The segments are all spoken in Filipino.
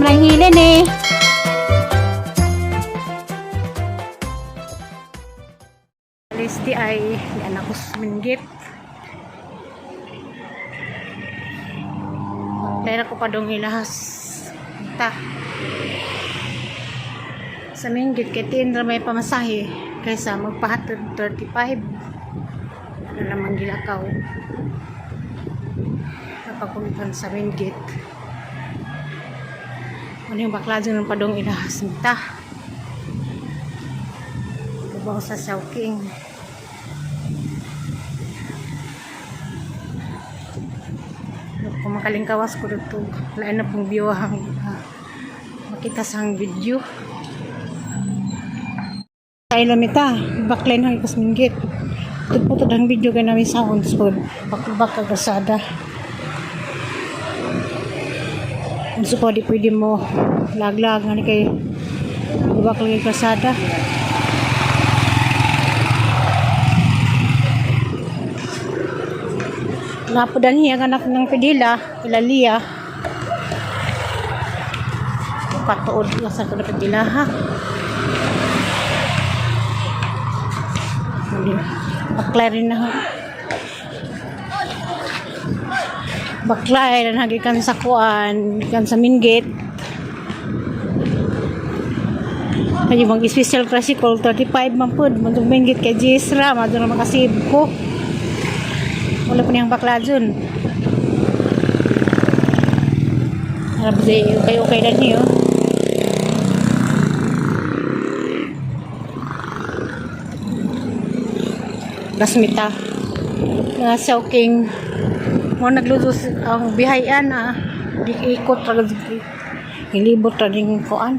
lang hilin eh. Listi ay yan ako suminggit. Dahil ako pa dong ilahas. Ta. Sa minggit kay Tindra may pamasahe kaysa magpahatid 35. Ano naman gilakaw. Napapuntan sa minggit. Ano yung bakla dyan ng padong ilahas nita. Babaw sa Shawking. Kung makalingkawas ko dito, lain na pong view makita sa video. Sa ilamita, backline ng ikas minggit. Ito po ito ang video ka namin sa Onsford. Bakbak kagasada. Unso po di pwede mo laglag nga ni kay bubak lagi kasada. Napudan niya anak ng pedila, ilalia. Katuod nga sa kada pedila ha. Baklay rin na baklay na nagikan sa kuan, ikan sa minggit. Kaya bang special tricycle 35 man po, magdong minggit kay Jisra, madung na makasib ko. Wala po niyang bakla dun. Harap okay lang niyo. Gasmita. Nga Shawking. Mo naglutos ang bihayan di ikot ra ilibot ra ning kuan.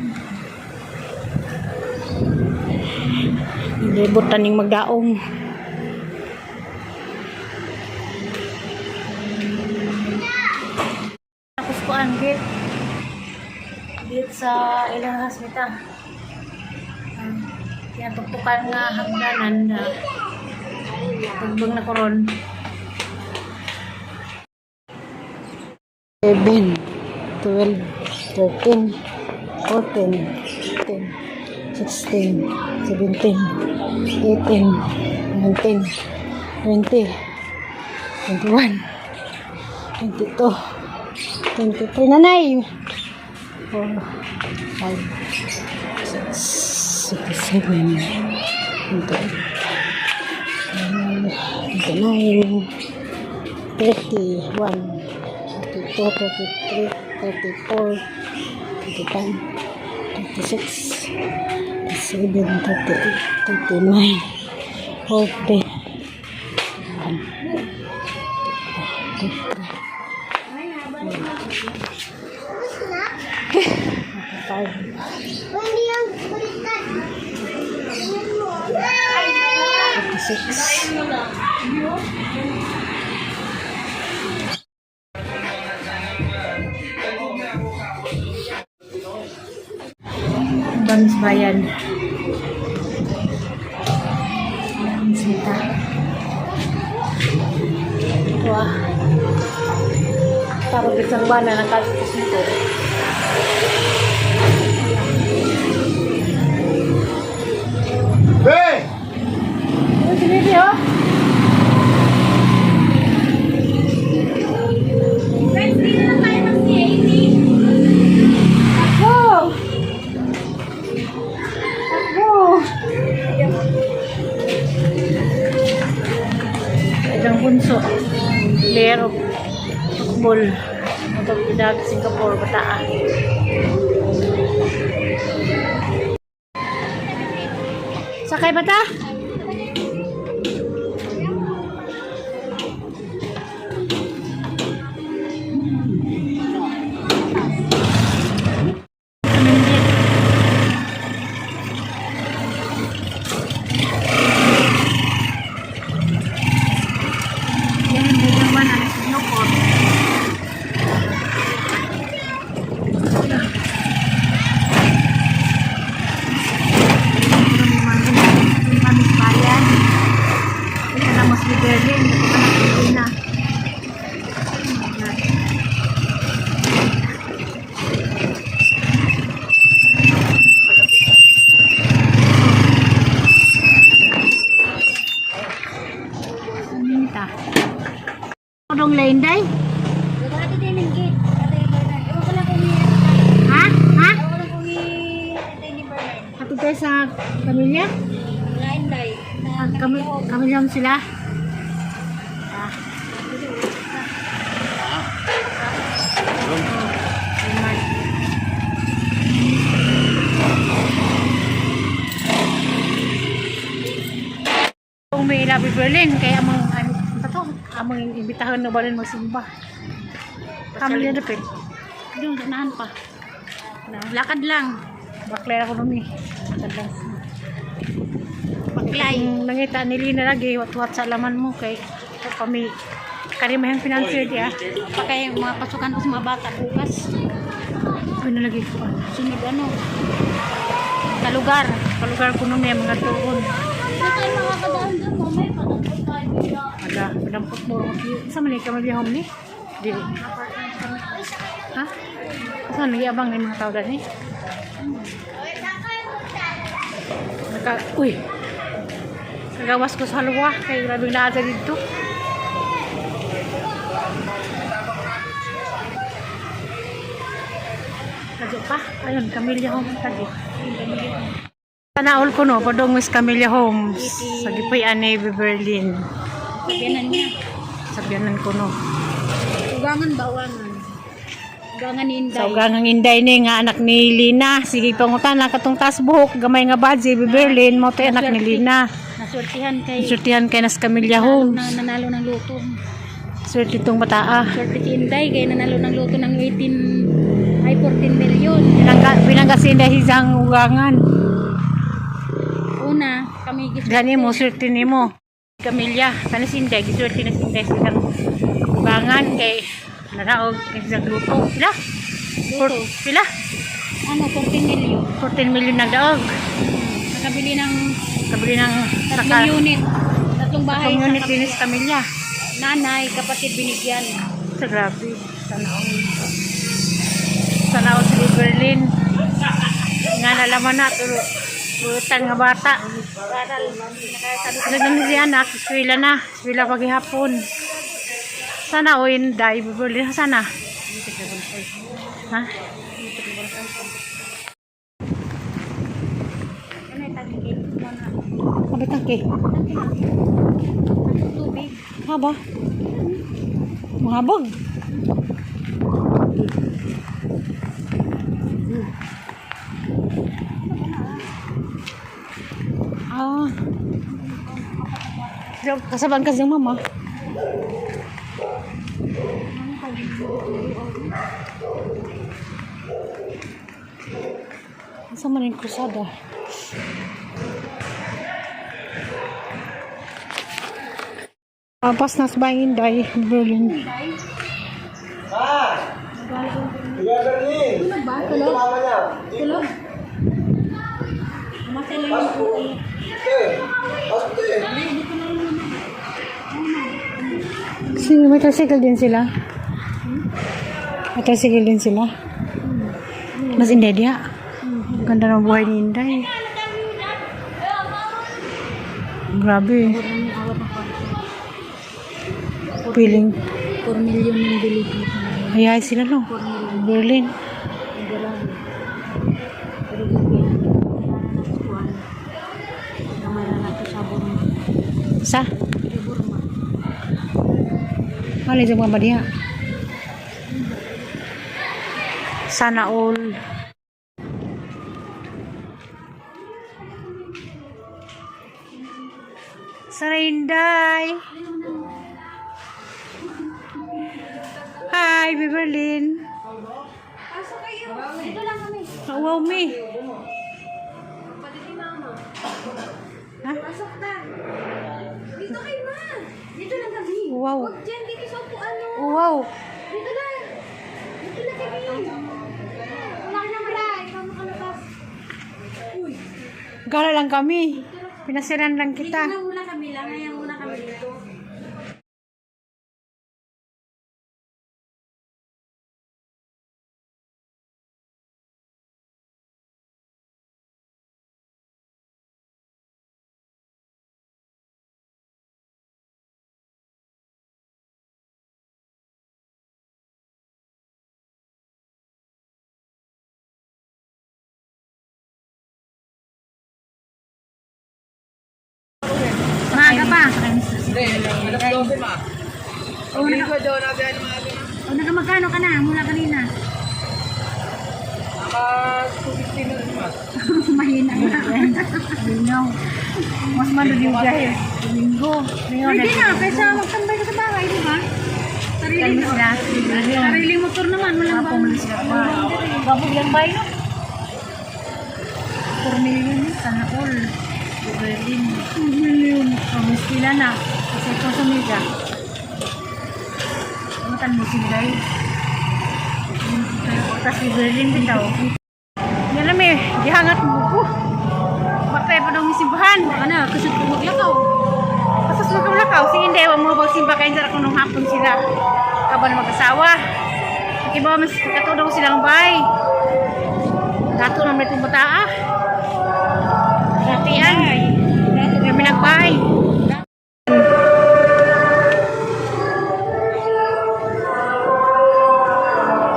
Ilibot ra ning magdaong. Tapos kuan git sa ilang hospital. Kaya tuktukan nga hagdanan na pagbang na koron. 7, 12, 13, 14, 15, 16, 17, 18, 19, 20, 21, 22, 23 nanay. 4, 5, 6, 7, 29, 31, 32, 33, 34, 35, 36, 37, 38, 39, 40, Banis bayan. Sita. Wah. Para bisang bana nakalipas nito. Hey! Ano sini oh? Ang bunso player of football untuk tidak Singapore bataan sakay bata Daong lain day? Dati din ng gate. Tatay ni Bernard. Ewan ko lang kung Ha? Ha? ewan ko lang kung tatay ni Bernard. Hatod tayo sa pamilya? Lain day. Kami sila? Ah. Kung may ilabi Berlin, kaya amang imbitahan na balin magsimba. Kami na dapit. Doon, unahan pa. Lakad lang. Baklay ako nung lakad lang. Baklay. Nangita ni Lina lagi, wat-wat sa laman mo kay kami karimahang financier diya. Pa kaya yung mga pasukan ko sa mga bata bukas. Pinalagay ko Sunod kalugar ko nung may mga tuon. Hindi tayo makakadaan doon. Mamaya padampot tayo. Ada, padampot mo. Isa man ka maglihom ni? Dili. Ha? Saan nag-iabang na yung mga tao dyan eh? Uy! Nagawas ko sa halwa. Kaya grabing naaga dito. Tagi pa. Ayun, Camellia Home. Tagi. Tanaol ko no, padong Miss Camellia Homes. Sa Gipayan Berlin. Sabianan niya. Sabyanan ko no. Ugangan bawangan. Ugangan Inday. Sa ugangang Inday ni nga anak ni Lina. Sige pangutan na katong tas buhok. Gamay nga badge Berlin. Mo to anak ni Lina. Nasurtihan kay Nas Camellia Homes. nanalo ng luto. Swerte itong bataa. Swerte si Inday kay nanalo ng luto ng 14 million. Pinangga si Inday hizang ugangan. Una, kami Gani mo, swerte ni mo. Camellia, kana si Inday, swerte na si Inday hizang ugangan kay nanaog hizang luto. Pila? luto. Pila? 14 million. 14 million nagdaog. Nakabili ng Kabili ng 3 unit. Tatlong bahay. Tatlong unit din sa Camellia. Nanay, kapatid binigyan. Sa grabe. Sana ako sa Berlin. Nga nalaman na. Utang nga bata. Nagdami si anak. Eskwela na. Eskwela paghihapon. Sana o Inday Berlin. Sana. Ha? Kabit ang cake. Tubig. Haba. Mahabog. Ah. Kasabang kasi yung mama. Asa man yung krusada? Pas nas ba Inday Berlin? Tulog ba? Tulog? Mamatay lang yung tulog. May tricycle din sila. May tricycle din sila. Mas Inday dia. Ganda ng buhay ni Inday. Grabe. Piling. 4 million yung bili. Hayay sila no. Berlin. Sa? Malay sa mga badiya. Sana all. Sana Inday. Hi, Berlin. Pasok kayo. Dito lang kami. Wow, me. Pati ni mama. Ha? Pasok na. Dito kayo ma. Dito lang kami. Wow. Huwag dyan. Dito sa upuan mo. Wow. Dito lang. Dito lang kami. Wala ka na mara. Ikaw makalabas. Uy. Gala lang kami. Pinasiran lang Dito kita. lang muna kami lang. Ngayon muna kami dito. Wala ka pa? O, nakamagkano ka na mula kanina? Mahina na. Linaw. Mas malud yung biyahe. Domingo. Pwede na, kaysa magtambay ka sa bahay, di ba? Sarili motor naman, walang ba? Gabog lang ba yun? 4 million sana all. Berlin. 2 million. Mas pila na. Kasi ito sa media. Matan mo sila dahil. Tapos di Berlin din daw. Yan lang eh. Dihangat mo ko. Bakit pa daw simbahan? Ano? Kasi maglakaw. Tapos maglakaw. Si hindi. Huwag mo magsimba kayo dyan kung nung hapon sila. Kaban mag-asawa. Iba mas katulong silang bay. Dato na may tumata ah. Latian. Dato kami nagbay.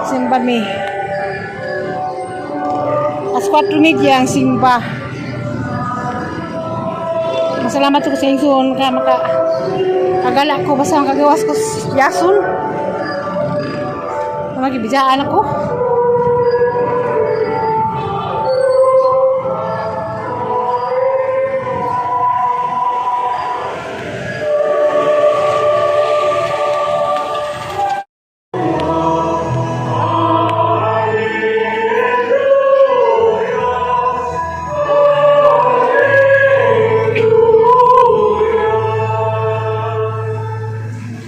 Simba mi. As 4:30 ang simba. Masalamat ko sa inyo kaya kagala ko basta ang kagawas ko yason. Magibijaan ako.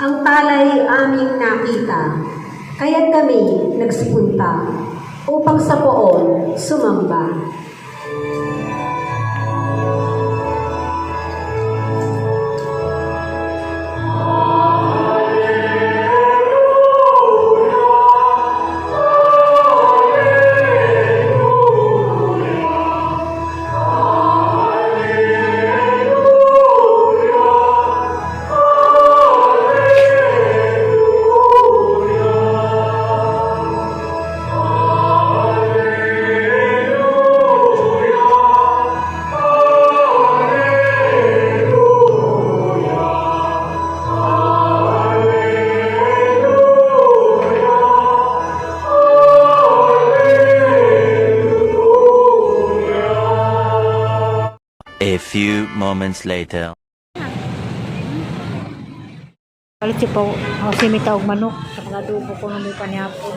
Ang palay aming nakita, kaya't kami nagsipunta upang sa poon sumamba. A few moments later. Palit siya po, simita og manok sa mga adobo ko na may panihapon.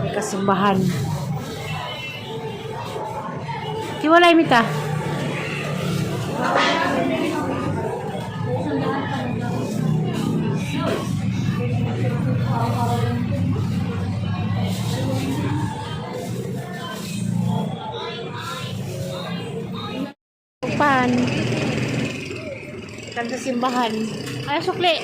May kasimbahan. Kiwalay mita. Pan. Kanta simbahan. Ay, sukli.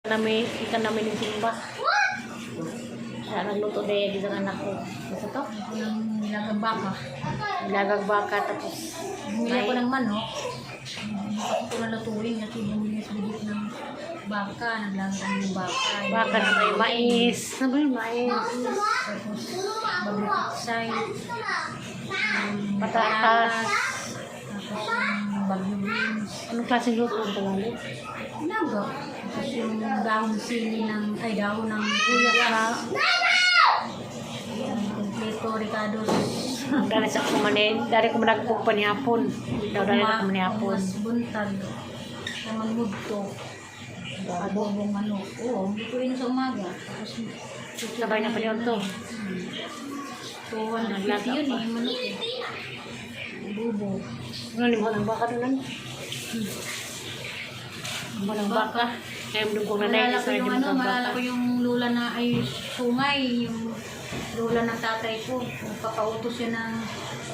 Ikan namin yung simba. Kaya nagluto din yung anak ko. Basta to? Nilagang baka. Nilagang baka tapos Bumili ko ng manok. Ako ko na lutuin kasi bumili sa bigit ng baka. Naglagang yung baka. baka na may mais. Ano ba yung mais? Tapos bagyo-pitsay. Patatas. Tapos yung bagyo beans. Anong klaseng luto ang tagali? Naga. Tapos yung dahon sili ng, dahon ng Uyas na. kompleto, ricados. Dali sa kumanin. Dari ko managpog pa ni hapon. Daw dali na ko ni hapon. Mas buntag. Kamang mudto. Adobong manok. Oo, lutuin sa umaga. Tapos Sabay na pa niyon to. 250 yun yung manok eh. Bubo. Ano ni mo ng baka doon? Mo ng baka. Kaya mo kong nanay Malala ko sa yung rin ng malala baka. ko yung lula na ay sungay, yung lula ng tatay ko. Nagpapautos yun ng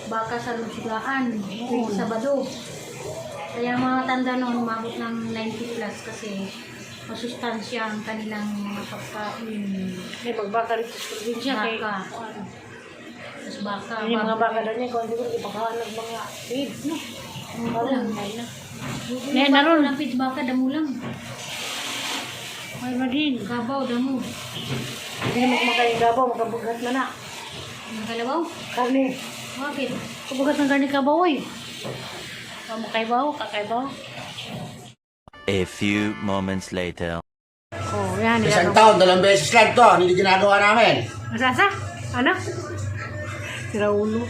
baka sa lusigaan, tuwing Sabado. Kaya mga tanda noon, umabot ng 90 plus kasi masustansya ang kanilang mga pagkain. May magbaka rin sa probinsya kay Baka. Tapos baka. Yung mga baka doon niya, kung di ko ipakahan ng mga feeds, no? Parang hindi na. Ne, naroon lang pits baka, damo lang. May madin. Kabaw, damo. Hindi naman kumakain gabaw, makabugat na na. Nakalabaw? Karne. Bakit? Kabugat ng karne kabaw eh. Kamakaibaw, kakaibaw. A few moments later. Oh, yan. Isang taon, 2 beses lang to. Hindi ginagawa namin. Masasa? Ano? Si Raulo.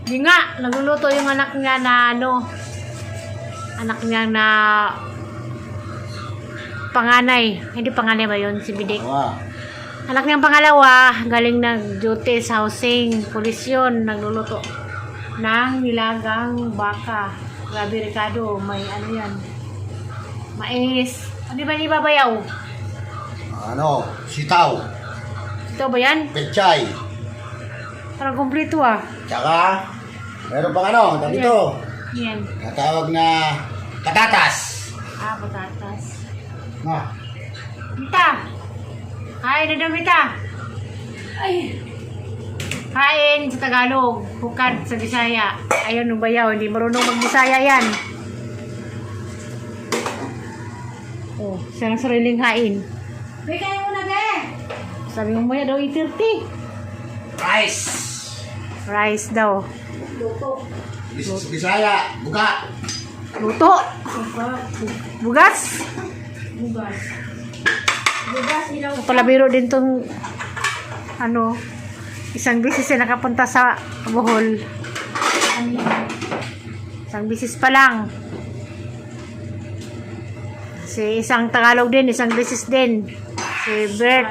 Di nga, nagluluto yung anak niya na ano, anak niya na panganay. Hindi panganay ba yun? Si Bidik. Wow. Anak niyang pangalawa, galing nag-duty sa housing. Pulis yun, nagluluto ng nilagang baka. Grabe, Ricardo, may ano yan. Mais. Ano ba babayaw? Ano? Sitaw. Ito ba yan? Pechay. Parang kumpleto ah. Tsaka, meron pang ano, dito. Yan. Natawag na katatas. Ah, patatas. No. Mita! Kain na daw, Mita! Ay! Kain sa Tagalog, hukad sa Bisaya. Ayun, bayaw, hindi marunong mag-Bisaya yan. Oh, siya ng sariling kain. Be, kaya mo na, be! Sabi mo maya daw 8:30. Rice. Rice daw. Bisaya. Buga. Luto. Bugas. Bugas. Bugas, ilaw. Palabiro din tong ano, isang bisis na nakapunta sa Bohol. Isang bisis pa lang. Si isang Tagalog din, isang bisis din. Si Bert.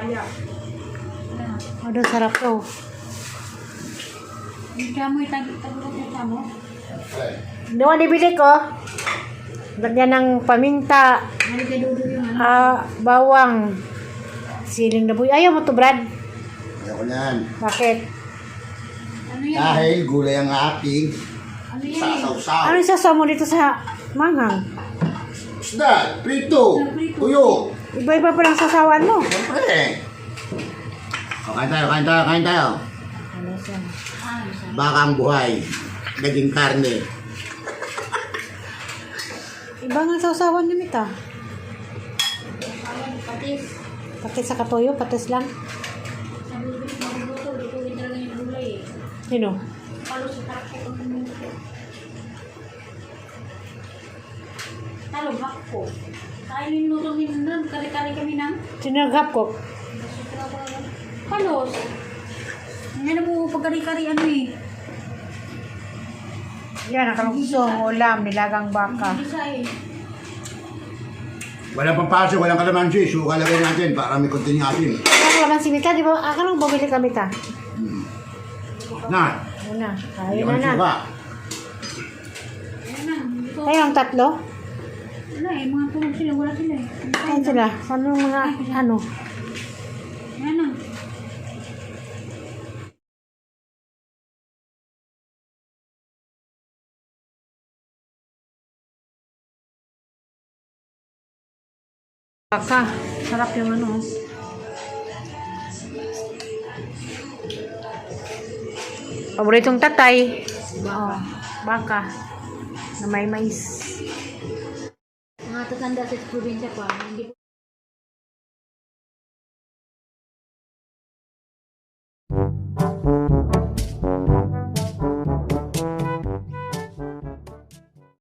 Ano, sarap to. Hindi ka mo itag-tagulog ka mo. Doon ibili ko. Lagyan ng paminta, Hindi ka dudo yung ano. bawang, siling na buhay. Ayaw mo to, Brad. Ayoko yan. Bakit? Ano yan? Dahil gulay ang aking Ano yan? sasaw-saw. Ano isasaw mo dito sa manghang? Isda, prito, tuyo. Iba-iba pa lang sasawan mo. Siyempre. O, kain tayo. Ano siya? Bakang buhay. Naging karne. Iba nga sasawan ni Mita. Patis. Patis sa katoyo, patis lang. Sabi ko, maguguto. Lutuin talaga yung gulay eh. Sino? Palo sa tarap ko. Talubak ko. Kainin luto minun. Kari-kari kami ng Sino nag-hapkok? palos. Yan na po pagkari-kari ano eh. Yan, nakalusong ulam, nilagang baka. Isa eh. Walang pampasok, walang kalamansi. Suka lagay natin para may konting asin. Ako naman si Mita, di ba? Akala mo bumili ka, Mita? Na. Ano na? Kain Yung na na. suka. Ayan na. Ito. Kayo ang tatlo? Wala eh. Mga tulog sila. Wala sila eh. Kain sila. Saan yung mga, ano? Ayan na. Baka. Sarap yung ano. Paboritong tatay. Oo. Baka. Na may mais. Mga tatanda sa probinsya pa. Hindi